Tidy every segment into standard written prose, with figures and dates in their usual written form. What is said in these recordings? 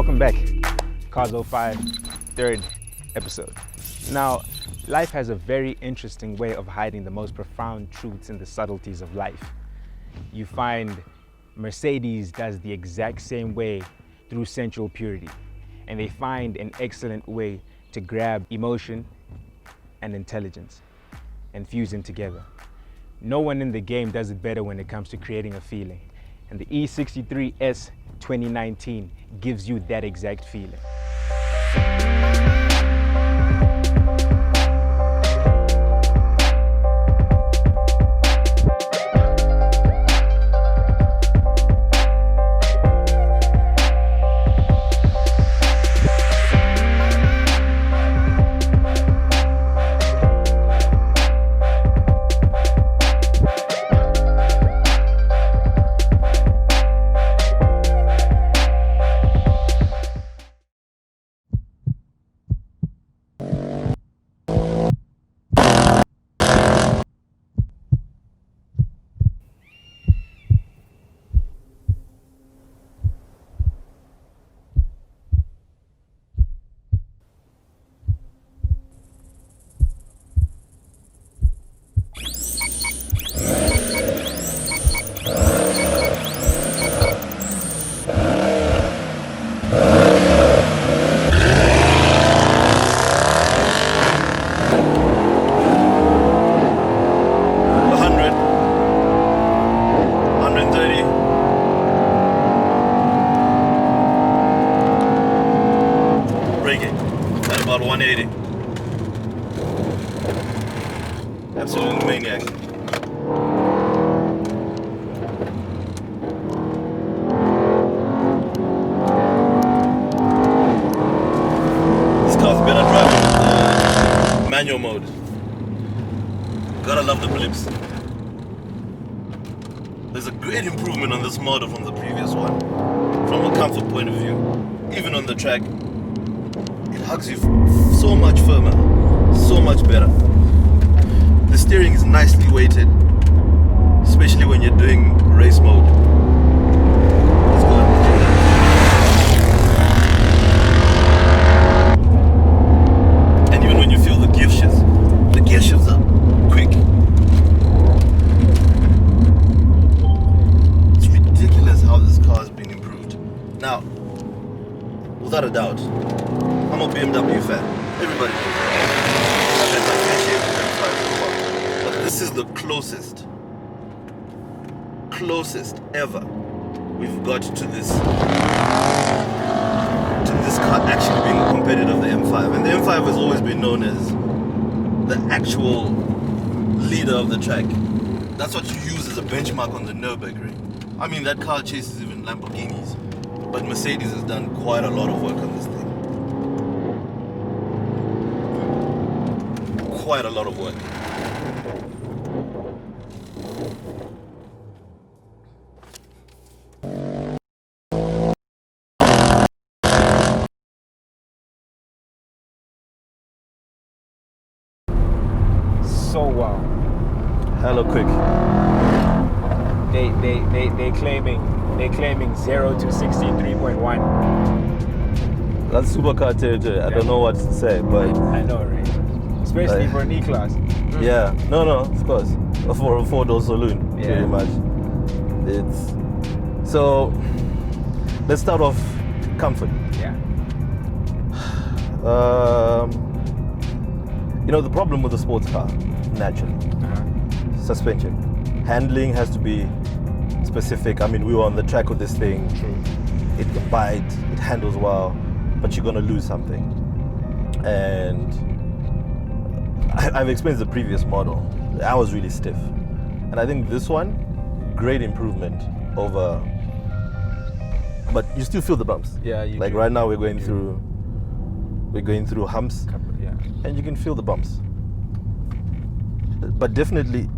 Welcome back, Cars05, third episode. Now, life has a very interesting way of hiding the most profound truths in the subtleties of life. You find Mercedes does the exact same way through sensual purity, and they find an excellent way to grab emotion and intelligence and fuse them together. No one in the game does it better when it comes to creating a feeling, and the E63s 2019 gives you that exact feeling. About 180. Absolute maniac. This car's better driving with the manual mode. Gotta love the blips. There's a great improvement on this model from the previous one, from a comfort point of view. Even on the track, it hugs you so much firmer, so much better. The steering is nicely weighted, especially when you're doing race mode. It's good. And even when you feel the gear shifts are quick. It's ridiculous how this car has been improved. Now, without a doubt, I'm a BMW fan. Everybody knows that. But this is the closest ever we've got to this car actually being a competitor of the M5. And the M5 has always been known as the actual leader of the track. That's what you use as a benchmark on the Nürburgring. I mean, that car chases even Lamborghinis, but Mercedes has done quite a lot of work on this thing. Quite a lot of work. So wow. Hella quick. They're claiming 0 to 63.1. That's supercar territory. I don't know what to say, but I know, right? Especially for an E-Class. Yeah, no, of course. For a four-door saloon, pretty much. So, let's start off comfort. Yeah. The problem with a sports car, naturally, suspension. Handling has to be specific. I mean, we were on the track with this thing. True. It can bite, it handles well, but you're gonna lose something. And I've experienced the previous model. I was really stiff. And I think this one, great improvement over, but you still feel the bumps. Yeah, you like do. Right now we're going through humps, and you can feel the bumps. But definitely,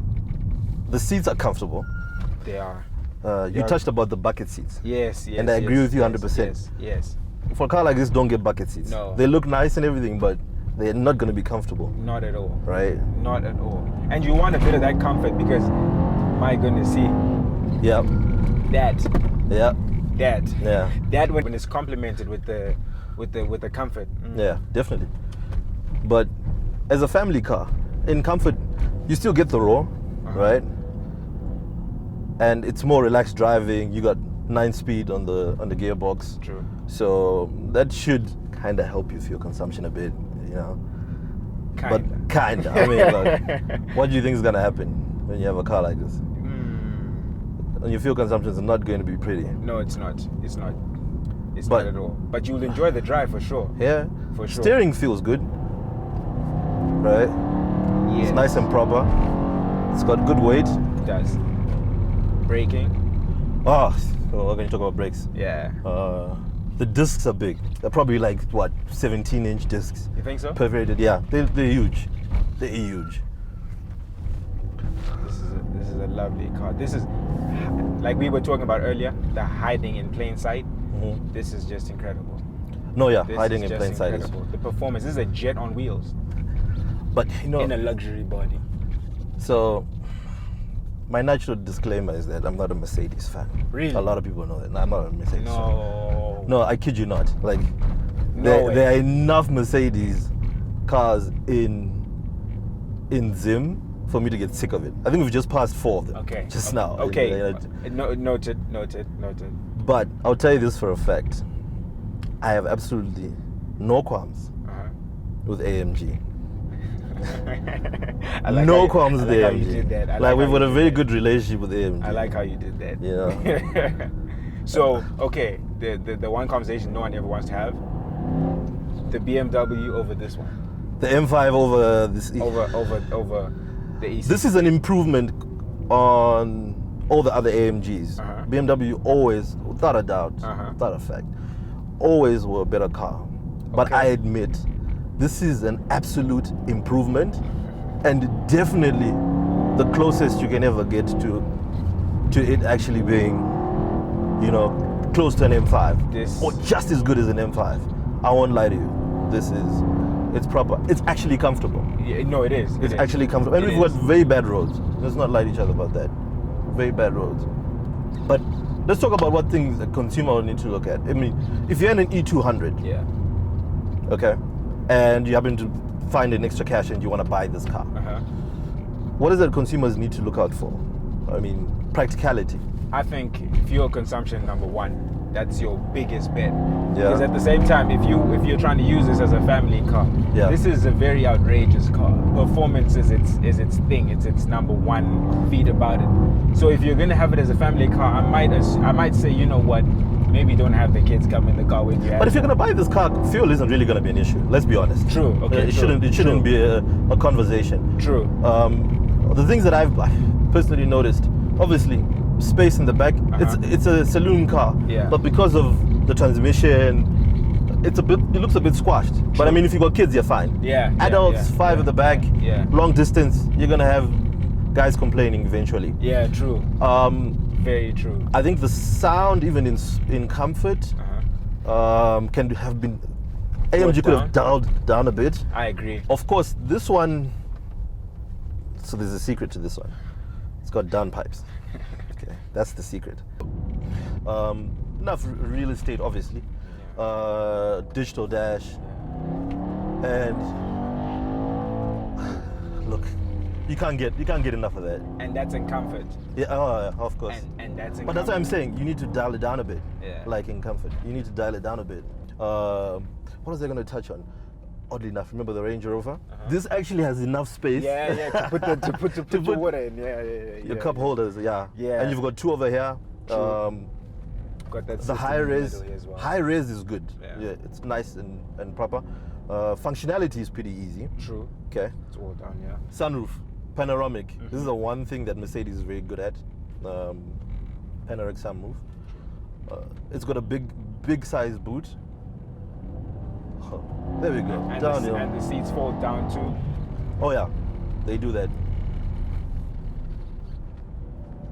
the seats are comfortable. They are. You touched about the bucket seats. Yes. And I agree with you 100%. Yes. For a car like this, don't get bucket seats. No. They look nice and everything, but they're not going to be comfortable. Not at all. Right? Not at all. And you want a bit of that comfort because, my goodness, see. Yeah. That. Yeah. That. Yeah. That when it's complemented with the comfort. Yeah, definitely. But as a family car, in comfort, you still get the roar, right? And it's more relaxed driving. You got 9-speed on the gearbox. True. So that should kind of help your fuel consumption a bit, you know. Kinda. But kinda. I mean, like, what do you think is gonna happen when you have a car like this? And your fuel consumption is not going to be pretty. No, it's not. It's not. It's not at all. But you'll enjoy the drive for sure. Yeah. For sure. Steering feels good, right? Yeah. It's nice and proper. It's got good weight. It does. Braking. Oh, we're going to talk about brakes. Yeah. The discs are big. They're probably like, what, 17-inch discs. You think so? Perforated, yeah. They're huge. They're huge. This is a lovely car. This is, like we were talking about earlier, the hiding in plain sight. This is just incredible. No, yeah, This hiding is in just plain sight is. incredible. The performance. This is a jet on wheels. But, you know. In a luxury body. So, my natural disclaimer is that I'm not a Mercedes fan. Really? A lot of people know that. No, I'm not a Mercedes fan. No. No, I kid you not. Like, No way. there are enough Mercedes cars in Zim for me to get sick of it. I think we've just passed 4 of them. Okay. Just now. Okay. Noted. But I'll tell you this for a fact. I have absolutely no qualms with AMG. No qualms with how you AMG. did that. Like we've got a very good relationship with AMG. I like how you did that. Yeah. So, okay, the one conversation no one ever wants to have, the BMW over this one. The M5 over this. Over the E63. This is an improvement on all the other AMGs. BMW always, without a doubt, without a fact, always were a better car. But I admit, this is an absolute improvement and definitely the closest you can ever get to it actually being, you know, close to an M5 or just as good as an M5. I won't lie to you. It's proper. It's actually comfortable. Yeah, no, it is. It's actually comfortable. And we've got very bad roads. Let's not lie to each other about that. Very bad roads. But let's talk about what things a consumer will need to look at. I mean, if you're in an E200, okay, and you happen to find an extra cash and you want to buy this car, what does the consumers need to look out for? I mean, practicality. I think fuel consumption, number one. That's your biggest bet. Yeah. Because at the same time, if you're trying to use this as a family car, this is a very outrageous car. Performance is its thing. It's its number one feat about it. So if you're gonna have it as a family car, I might say, you know what, maybe don't have the kids come in the car with you. But if you're gonna buy this car, fuel isn't really gonna be an issue. Let's be honest. True. Okay. It shouldn't be a conversation. True. The things that I've personally noticed, obviously, space in the back. It's a saloon car. Yeah. But because of the transmission, it looks a bit squashed. True. But I mean, if you got kids, you're fine. Yeah. Adults, 5 at the back. Yeah. Long distance, you're gonna have guys complaining eventually. Yeah. True. Very true. I think the sound, even in comfort, can have been. AMG could have dialed down a bit. I agree. Of course, this one. So there's a secret to this one. It's got downpipes. Okay, that's the secret. Enough real estate, obviously. Digital dash, and look, you can't get enough of that. And that's in comfort. Yeah, of course. And that's in. But that's what I'm saying. You need to dial it down a bit. Yeah. Like in comfort, you need to dial it down a bit. What was I going to touch on? Oddly enough, remember the Range Rover? This actually has enough space. Yeah, to put your water in. Yeah. Your cup holders, yeah. Yeah. And you've got 2 over here. Got that the high res, as well. high res is good. Yeah. It's nice and proper. Functionality is pretty easy. True. Okay. It's all done, yeah. Sunroof, panoramic. This is the one thing that Mercedes is very good at. Panoramic sunroof. It's got a big size boot. There we go. And the seats fold down too. Oh yeah, they do that.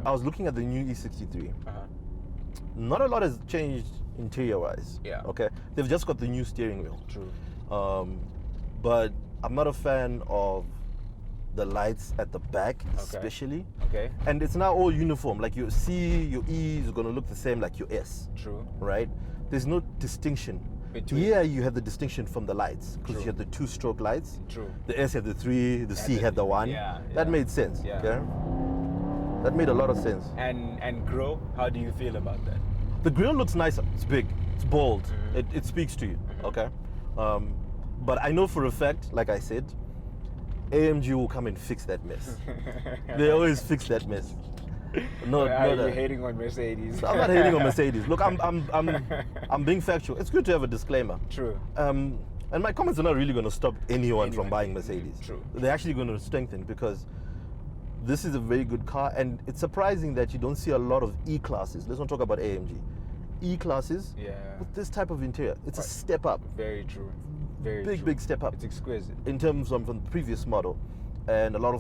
I was looking at the new E63. Not a lot has changed interior-wise. Yeah. Okay. They've just got the new steering wheel. True. But I'm not a fan of the lights at the back, especially. Okay. And it's now all uniform. Like your C, your E is going to look the same like your S. True. Right? There's no distinction. Here you have the distinction from the lights because you have the 2-stroke lights. True. The S had the 3, the C had the 1. That made sense. Yeah. Okay? That made a lot of sense. And grille, how do you feel about that? The grille looks nice. It's big. It's bold. It speaks to you. Okay. But I know for a fact, like I said, AMG will come and fix that mess. They always fix that mess. Are you hating on Mercedes? I'm not hating on Mercedes. Look, I'm being factual. It's good to have a disclaimer. True. And my comments are not really going to stop anyone from buying Mercedes. True. They're actually going to strengthen because this is a very good car, and it's surprising that you don't see a lot of E-classes. Let's not talk about AMG. E-classes with this type of interior. It's a step up. Very true. Very big step up. It's exquisite in terms of from the previous model, and a lot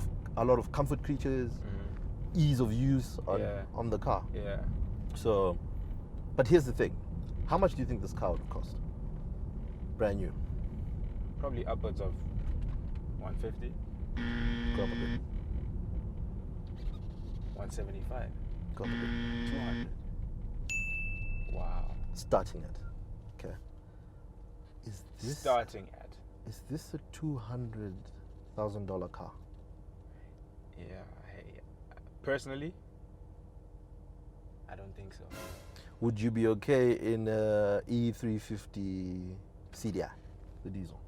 of comfort creatures, ease of use on the car. Yeah. So, but here's the thing: how much do you think this car would cost? Brand new. Probably upwards of 150. Go up a bit. 175. Go up a bit. 200. Wow. Starting at. Okay. Is this starting at? Is this a $200,000 car? Yeah. Hey, personally, I don't think so. Would you be okay in a E350 CDI, the diesel?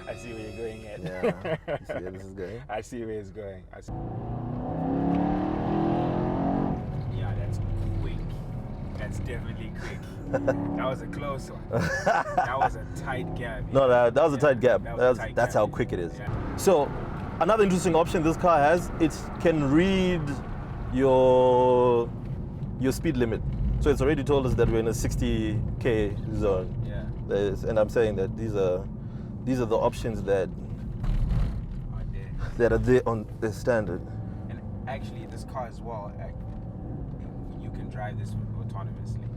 I see where you're going at. Yeah. You see where this is going? I see where it's going. Yeah, that's quick. That's definitely quick. That was a close one. That was a tight gap. No, that was a tight gap. That's how quick it is. Yeah. So, another interesting option this car has, it can read your speed limit. So it's already told us that we're in a 60k zone. Yeah. And I'm saying that these are the options that are there on the standard. And actually, this car as well, you can drive this autonomously.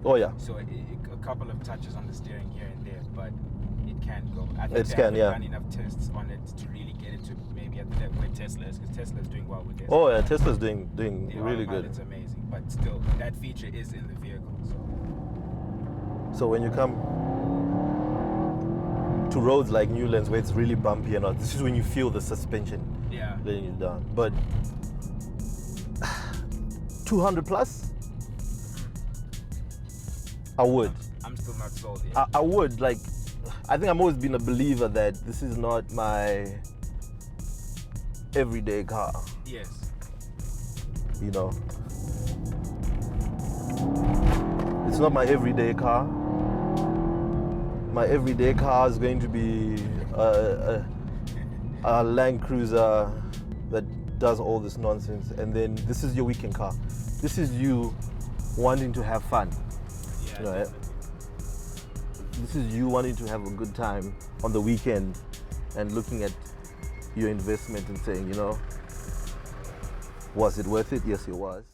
Oh yeah. So a couple of touches on the steering here and there, but it can go. I think it can, they haven't done enough tests on it to really get it to maybe at the level where Tesla is, because Tesla is doing well with this. Oh yeah, Tesla's doing really good. It's amazing, but still, that feature is in the vehicle. So when you come to roads like Newlands where it's really bumpy and all, this is when you feel the suspension letting you down. But 200 plus, I would. I'm still not sold yet. I would. Like, I think I've always been a believer that this is not my everyday car. Yes. You know, it's not my everyday car. My everyday car is going to be a Land Cruiser that does all this nonsense, and then this is your weekend car. This is you wanting to have fun. Yeah, right? This is you wanting to have a good time on the weekend and looking at your investment and saying, you know, was it worth it? Yes, it was.